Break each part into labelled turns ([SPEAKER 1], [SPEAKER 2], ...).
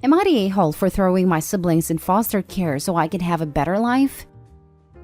[SPEAKER 1] Am I the a-hole for throwing my siblings in foster care so I could have a better life?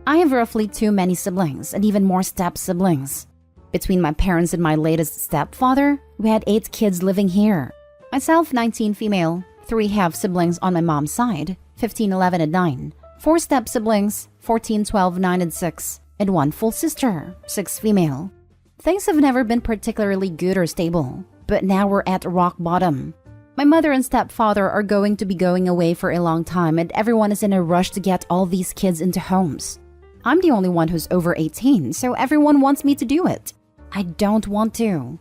[SPEAKER 1] I have roughly too many siblings and even more step-siblings. Between my parents and my latest stepfather, we had 8 kids living here. Myself, 19 female, 3 half-siblings on my mom's side, 15, 11, and 9. 4 step-siblings, 14, 12, 9, and 6. And 1 full sister, 6 female. Things have never been particularly good or stable, but now we're at rock bottom. My mother and stepfather are going to be going away for a long time and everyone is in a rush to get all these kids into homes. I'm the only one who's over 18, so everyone wants me to do it. I don't want to.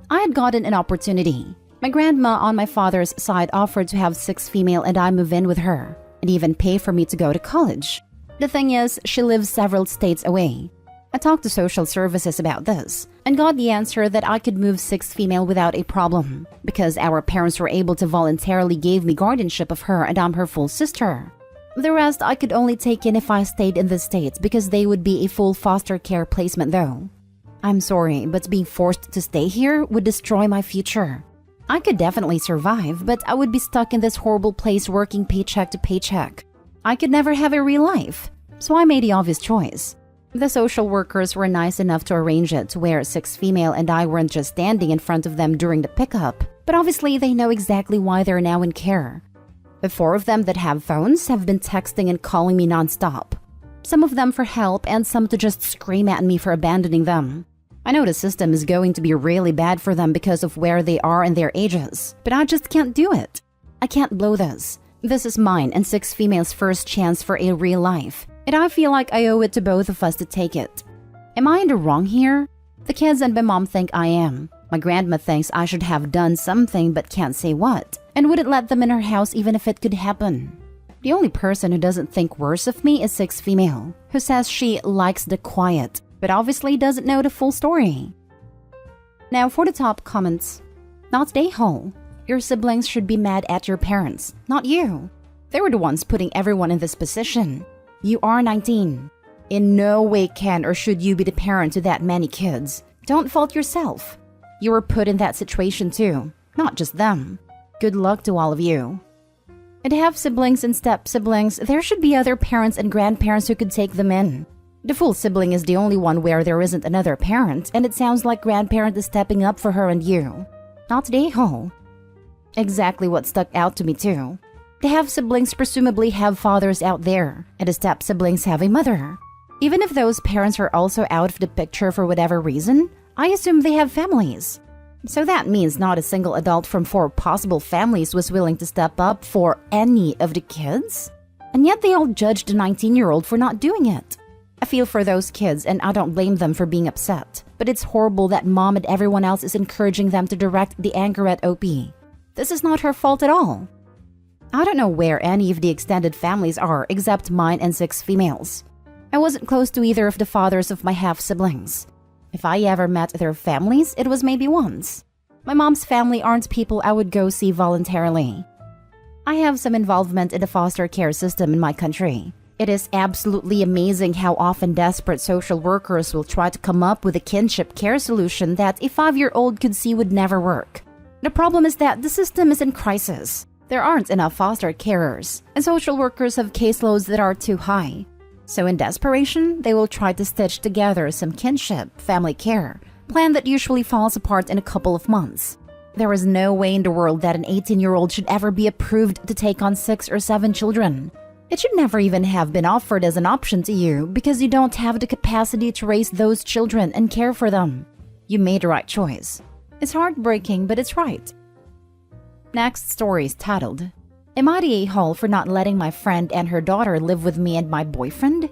[SPEAKER 1] I had gotten an opportunity. My grandma on my father's side offered to have 6 female and I move in with her, and even pay for me to go to college. The thing is, she lives several states away. I talked to social services about this, and got the answer that I could move 6 female without a problem, because our parents were able to voluntarily give me guardianship of her and I'm her full sister. The rest I could only take in if I stayed in the States because they would be a full foster care placement though. I'm sorry, but being forced to stay here would destroy my future. I could definitely survive, but I would be stuck in this horrible place working paycheck to paycheck. I could never have a real life, so I made the obvious choice. The social workers were nice enough to arrange it to where 6 female and I weren't just standing in front of them during the pickup, but obviously they know exactly why they're now in care. The 4 of them that have phones have been texting and calling me nonstop. Some of them for help and some to just scream at me for abandoning them. I know the system is going to be really bad for them because of where they are and their ages, but I just can't do it. I can't blow this. This is mine and 6 females' first chance for a real life, and I feel like I owe it to both of us to take it. Am I in the wrong here? The kids and my mom think I am. My grandma thinks I should have done something but can't say what, and wouldn't let them in her house even if it could happen. The only person who doesn't think worse of me is 6 female, who says she likes the quiet, but obviously doesn't know the full story. Now for the top comments. Not they whole. Your siblings should be mad at your parents, not you. They were the ones putting everyone in this position. You are 19. In no way can or should you be the parent to that many kids. Don't fault yourself. You were put in that situation too, not just them. Good luck to all of you. And half-siblings and step-siblings, there should be other parents and grandparents who could take them in. The full sibling is the only one where there isn't another parent, and it sounds like grandparent is stepping up for her and you. Not the whole. Exactly what stuck out to me too. The half-siblings presumably have fathers out there, and the step-siblings have a mother. Even if those parents are also out of the picture for whatever reason, I assume they have families. So that means not a single adult from 4 possible families was willing to step up for any of the kids? And yet they all judged the 19-year-old for not doing it. I feel for those kids and I don't blame them for being upset, but it's horrible that mom and everyone else is encouraging them to direct the anger at OP. This is not her fault at all. I don't know where any of the extended families are except mine and 6 females. I wasn't close to either of the fathers of my half-siblings. If I ever met their families, it was maybe once. My mom's family aren't people I would go see voluntarily. I have some involvement in the foster care system in my country. It is absolutely amazing how often desperate social workers will try to come up with a kinship care solution that a 5-year-old could see would never work. The problem is that the system is in crisis. There aren't enough foster carers, and social workers have caseloads that are too high. So in desperation, they will try to stitch together some kinship, family care, plan that usually falls apart in a couple of months. There is no way in the world that an 18-year-old should ever be approved to take on 6 or 7 children. It should never even have been offered as an option to you because you don't have the capacity to raise those children and care for them. You made the right choice. It's heartbreaking, but it's right. Next story is titled, Am I the a-hole for not letting my friend and her daughter live with me and my boyfriend?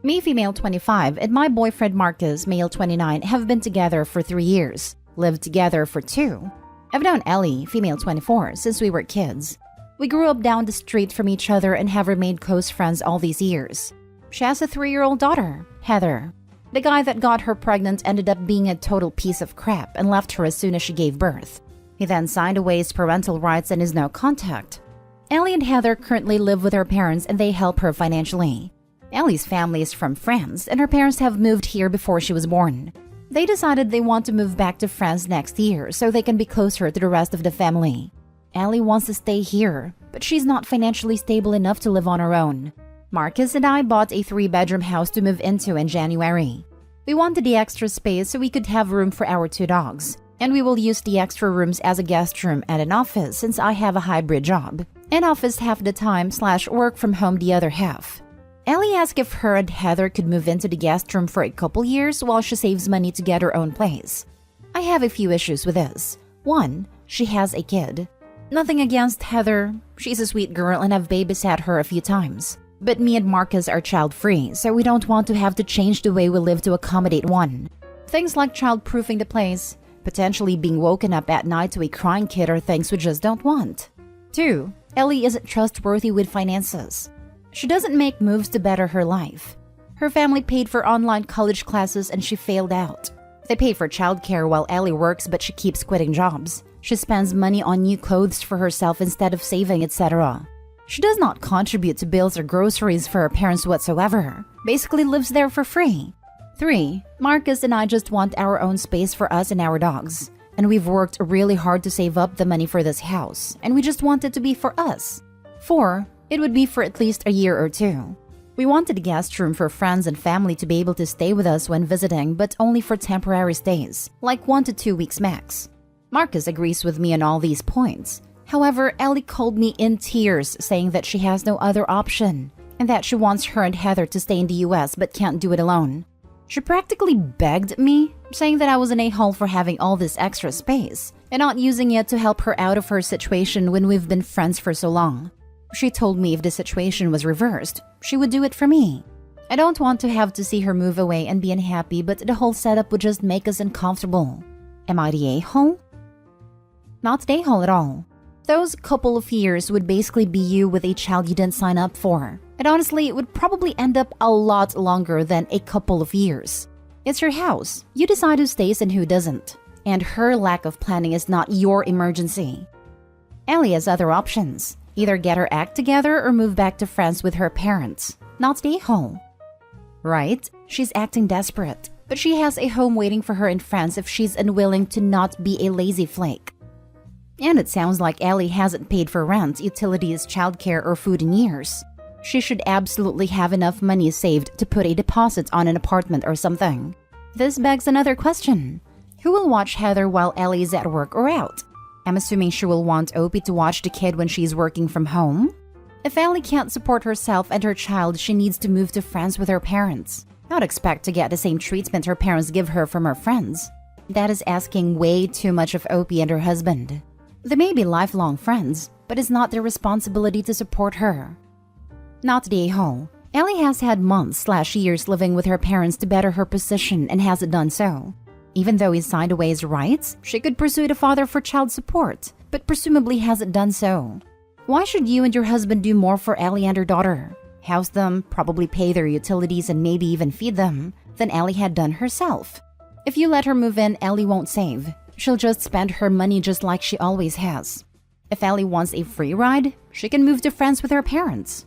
[SPEAKER 1] Me, female 25, and my boyfriend Marcus, male 29, have been together for 3 years, lived together for 2. I've known Ellie, female 24, since we were kids. We grew up down the street from each other and have remained close friends all these years. She has a 3-year-old daughter, Heather. The guy that got her pregnant ended up being a total piece of crap and left her as soon as she gave birth. He then signed away his parental rights and is no contact. Ellie and Heather currently live with her parents and they help her financially. Ellie's family is from France and her parents have moved here before she was born. They decided they want to move back to France next year so they can be closer to the rest of the family. Ellie wants to stay here, but she's not financially stable enough to live on her own. Marcus and I bought a 3-bedroom house to move into in January. We wanted the extra space so we could have room for our 2 dogs, and we will use the extra rooms as a guest room and an office since I have a hybrid job. An office half the time / work from home the other half. Ellie asked if her and Heather could move into the guest room for a couple years while she saves money to get her own place. I have a few issues with this. 1, she has a kid. Nothing against Heather, she's a sweet girl and I've babysat her a few times. But me and Marcus are child-free, so we don't want to have to change the way we live to accommodate one. Things like child-proofing the place, potentially being woken up at night to a crying kid are things we just don't want. 2, Ellie isn't trustworthy with finances. She doesn't make moves to better her life. Her family paid for online college classes and she failed out. They pay for childcare while Ellie works but she keeps quitting jobs. She spends money on new clothes for herself instead of saving, etc. She does not contribute to bills or groceries for her parents whatsoever. Basically lives there for free. 3, Marcus and I just want our own space for us and our dogs. And we've worked really hard to save up the money for this house, and we just want it to be for us. 4, it would be for at least a year or 2. We wanted a guest room for friends and family to be able to stay with us when visiting, but only for temporary stays, like 1 to 2 weeks max. Marcus agrees with me on all these points. However, Ellie called me in tears saying that she has no other option, and that she wants her and Heather to stay in the US but can't do it alone. She practically begged me, saying that I was an a-hole for having all this extra space, and not using it to help her out of her situation when we've been friends for so long. She told me if the situation was reversed, she would do it for me. I don't want to have to see her move away and be unhappy, but the whole setup would just make us uncomfortable. Am I the a-hole? Not the a-hole at all. Those couple of years would basically be you with a child you didn't sign up for. And honestly, it would probably end up a lot longer than a couple of years. It's her house. You decide who stays and who doesn't. And her lack of planning is not your emergency. Ellie has other options. Either get her act together or move back to France with her parents. Not stay home. Right? She's acting desperate. But she has a home waiting for her in France if she's unwilling to not be a lazy flake. And it sounds like Ellie hasn't paid for rent, utilities, childcare, or food in years. She should absolutely have enough money saved to put a deposit on an apartment or something. This begs another question. Who will watch Heather while Ellie is at work or out? I'm assuming she will want Opie to watch the kid when she's working from home. If Ellie can't support herself and her child, she needs to move to France with her parents. Not expect to get the same treatment her parents give her from her friends. That is asking way too much of Opie and her husband. They may be lifelong friends, but it's not their responsibility to support her. Not the a-hole. Ellie has had months / years living with her parents to better her position and hasn't done so. Even though he signed away his rights, she could pursue the father for child support, but presumably hasn't done so. Why should you and your husband do more for Ellie and her daughter? House them, probably pay their utilities and maybe even feed them, than Ellie had done herself. If you let her move in, Ellie won't save. She'll just spend her money just like she always has. If Ellie wants a free ride, she can move to France with her parents.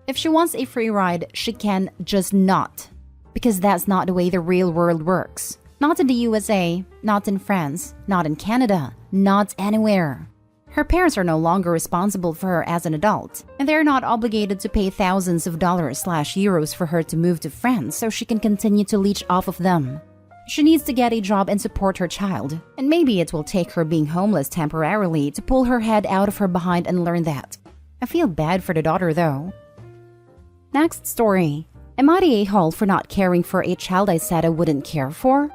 [SPEAKER 1] If she wants a free ride, she can just not. Because that's not the way the real world works. Not in the USA, not in France, not in Canada, not anywhere. Her parents are no longer responsible for her as an adult, and they're not obligated to pay thousands of dollars / euros for her to move to France so she can continue to leech off of them. She needs to get a job and support her child, and maybe it will take her being homeless temporarily to pull her head out of her behind and learn that. I feel bad for the daughter though. Next story. Am I the a-hole for not caring for a child I said I wouldn't care for?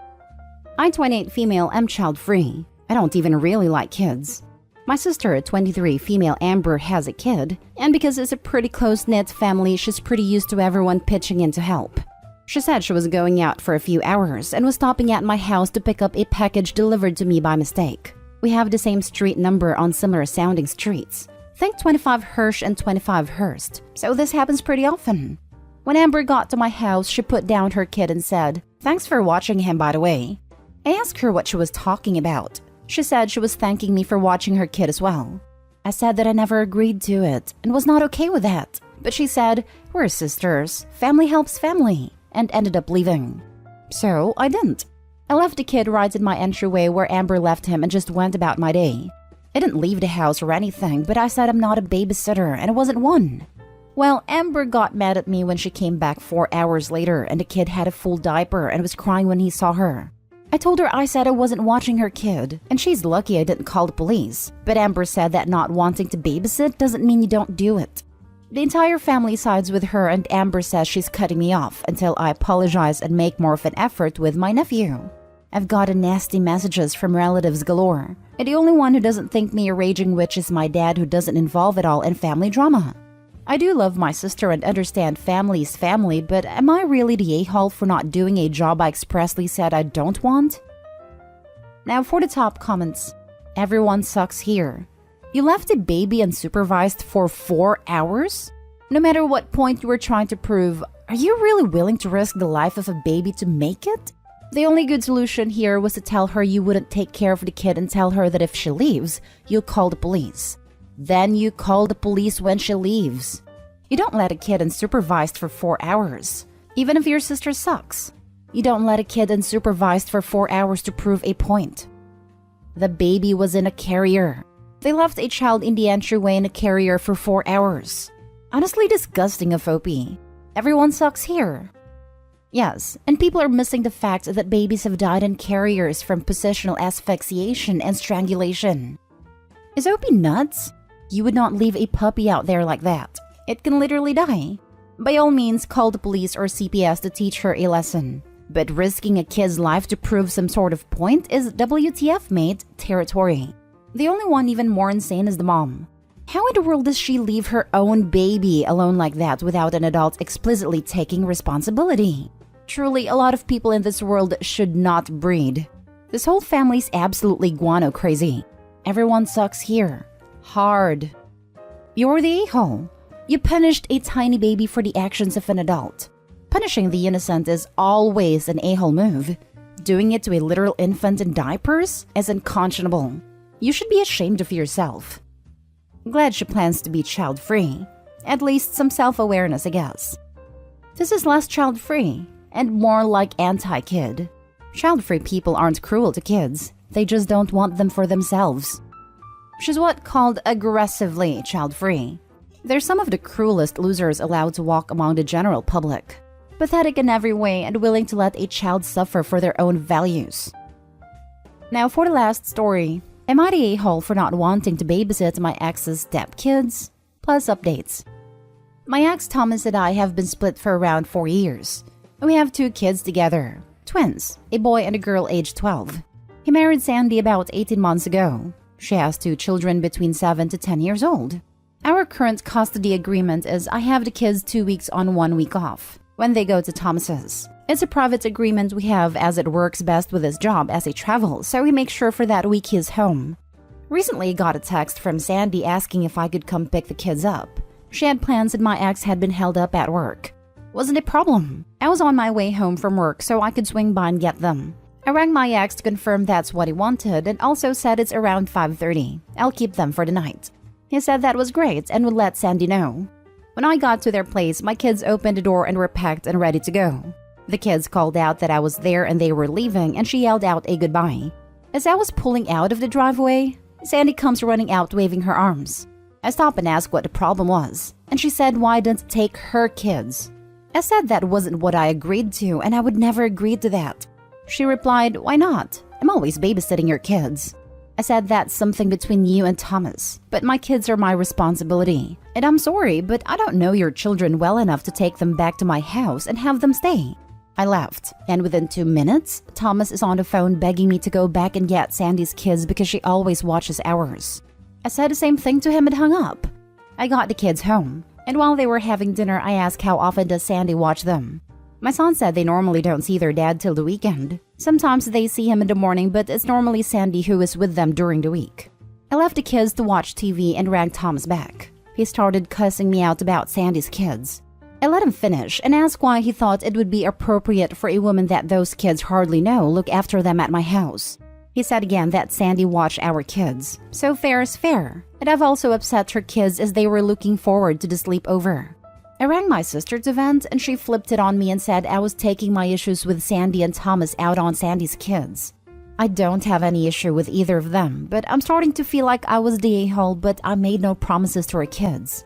[SPEAKER 1] I'm 28 female, am child-free. I don't even really like kids. My sister, 23 female Amber, has a kid, and because it's a pretty close-knit family, she's pretty used to everyone pitching in to help. She said she was going out for a few hours and was stopping at my house to pick up a package delivered to me by mistake. We have the same street number on similar sounding streets. Think 25 Hirsch and 25 Hurst, so this happens pretty often. When Amber got to my house, she put down her kid and said, "Thanks for watching him, by the way." I asked her what she was talking about. She said she was thanking me for watching her kid as well. I said that I never agreed to it and was not okay with that. But she said, "We're sisters, family helps family," and ended up leaving. So I didn't. I left the kid right in my entryway where Amber left him and just went about my day. I didn't leave the house or anything, but I said I'm not a babysitter, and I wasn't one. Well, Amber got mad at me when she came back 4 hours later and the kid had a full diaper and was crying when he saw her. I told her I said I wasn't watching her kid, and she's lucky I didn't call the police. But Amber said that not wanting to babysit doesn't mean you don't do it. The entire family sides with her, and Amber says she's cutting me off until I apologize and make more of an effort with my nephew. I've gotten nasty messages from relatives galore, and the only one who doesn't think me a raging witch is my dad, who doesn't involve it all in family drama. I do love my sister and understand family's family, but am I really the a-hole for not doing a job I expressly said I don't want? Now for the top comments. Everyone sucks here. You left a baby unsupervised for 4 hours? No matter what point you were trying to prove, are you really willing to risk the life of a baby to make it? The only good solution here was to tell her you wouldn't take care of the kid and tell her that if she leaves, you'll call the police. Then you call the police when she leaves. You don't let a kid unsupervised for 4 hours, even if your sister sucks. You don't let a kid unsupervised for 4 hours to prove a point. The baby was in a carrier. They left a child in the entryway in a carrier for 4 hours. Honestly disgusting of OP. Everyone sucks here. Yes, and people are missing the fact that babies have died in carriers from positional asphyxiation and strangulation. Is OP nuts? You would not leave a puppy out there like that. It can literally die. By all means, call the police or CPS to teach her a lesson. But risking a kid's life to prove some sort of point is WTF mate territory. The only one even more insane is the mom. How in the world does she leave her own baby alone like that without an adult explicitly taking responsibility? Truly, a lot of people in this world should not breed. This whole family's absolutely guano crazy. Everyone sucks here. Hard. You're the a-hole. You punished a tiny baby for the actions of an adult. Punishing the innocent is always an a-hole move. Doing it to a literal infant in diapers is unconscionable. You should be ashamed of yourself. Glad she plans to be child-free. At least some self-awareness, I guess. This is less child-free and more like anti-kid. Child-free people aren't cruel to kids. They just don't want them for themselves. She's what called aggressively child-free. They're some of the cruelest losers allowed to walk among the general public. Pathetic in every way and willing to let a child suffer for their own values. Now for the last story. Am I the a-hole for not wanting to babysit my ex's stepkids? Plus updates. My ex Thomas and I have been split for around 4 years. We have 2 kids together. Twins, a boy and a girl aged 12. He married Sandy about 18 months ago. She has 2 children between 7 to 10 years old. Our current custody agreement is I have the kids 2 weeks on 1 week off when they go to Thomas's. It's a private agreement we have as it works best with his job as he travels, so we make sure for that week he's home. Recently I got a text from Sandy asking if I could come pick the kids up. She had plans and my ex had been held up at work. Wasn't a problem. I was on my way home from work so I could swing by and get them. I rang my ex to confirm that's what he wanted and also said it's around 5:30. I'll keep them for the night. He said that was great and would let Sandy know. When I got to their place, my kids opened the door and were packed and ready to go. The kids called out that I was there and they were leaving, and she yelled out a goodbye. As I was pulling out of the driveway, Sandy comes running out waving her arms. I stopped and asked what the problem was, and she said why I didn't take her kids. I said that wasn't what I agreed to and I would never agree to that. She replied, why not? I'm always babysitting your kids. I said that's something between you and Thomas, but my kids are my responsibility. And I'm sorry, but I don't know your children well enough to take them back to my house and have them stay. I left, and within 2 minutes, Thomas is on the phone begging me to go back and get Sandy's kids because she always watches ours. I said the same thing to him and hung up. I got the kids home, and while they were having dinner, I asked how often does Sandy watch them. My son said they normally don't see their dad till the weekend. Sometimes they see him in the morning, but it's normally Sandy who is with them during the week. I left the kids to watch TV and rang Thomas back. He started cussing me out about Sandy's kids. I let him finish and asked why he thought it would be appropriate for a woman that those kids hardly know look after them at my house. He said again that Sandy watched our kids, so fair is fair, and I've also upset her kids as they were looking forward to the sleepover. I rang my sister to vent and she flipped it on me and said I was taking my issues with Sandy and Thomas out on Sandy's kids. I don't have any issue with either of them, but I'm starting to feel like I was the a-hole, but I made no promises to our kids.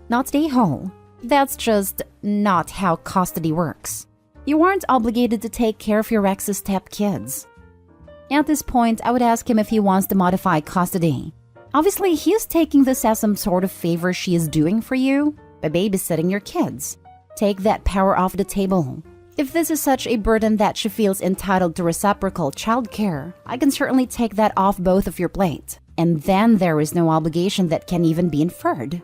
[SPEAKER 1] Not the a-hole. That's just not how custody works. You aren't obligated to take care of your ex's step-kids. At this point, I would ask him if he wants to modify custody. Obviously, he is taking this as some sort of favor she is doing for you by babysitting your kids. Take that power off the table. If this is such a burden that she feels entitled to reciprocal childcare, I can certainly take that off both of your plate. And then there is no obligation that can even be inferred.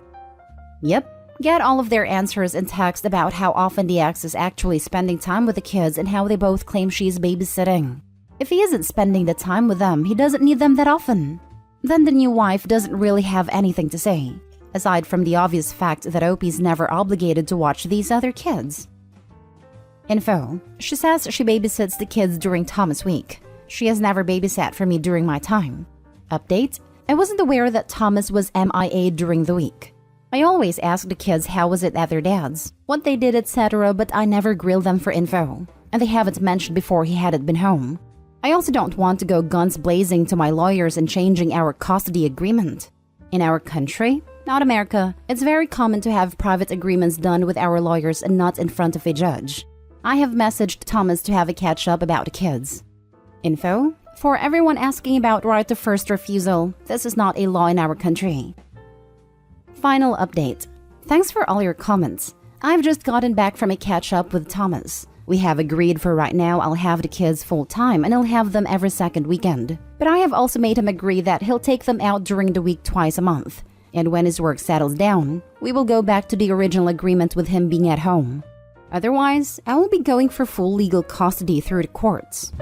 [SPEAKER 1] Yep, get all of their answers in text about how often the ex is actually spending time with the kids and how they both claim she's babysitting. If he isn't spending the time with them, he doesn't need them that often. Then the new wife doesn't really have anything to say, aside from the obvious fact that Opie's never obligated to watch these other kids. Info. She says she babysits the kids during Thomas week. She has never babysat for me during my time. Update. I wasn't aware that Thomas was MIA during the week. I always ask the kids how was it at their dad's, what they did, etc., but I never grill them for info, and they haven't mentioned before he hadn't been home. I also don't want to go guns blazing to my lawyers and changing our custody agreement. In our country, not America, it's very common to have private agreements done with our lawyers and not in front of a judge. I have messaged Thomas to have a catch-up about the kids. Info. For everyone asking about right of first refusal, this is not a law in our country. Final update. Thanks for all your comments. I've just gotten back from a catch-up with Thomas. We have agreed for right now I'll have the kids full-time and I'll have them every second weekend. But I have also made him agree that he'll take them out during the week twice a month. And when his work settles down, we will go back to the original agreement with him being at home. Otherwise, I will be going for full legal custody through the courts.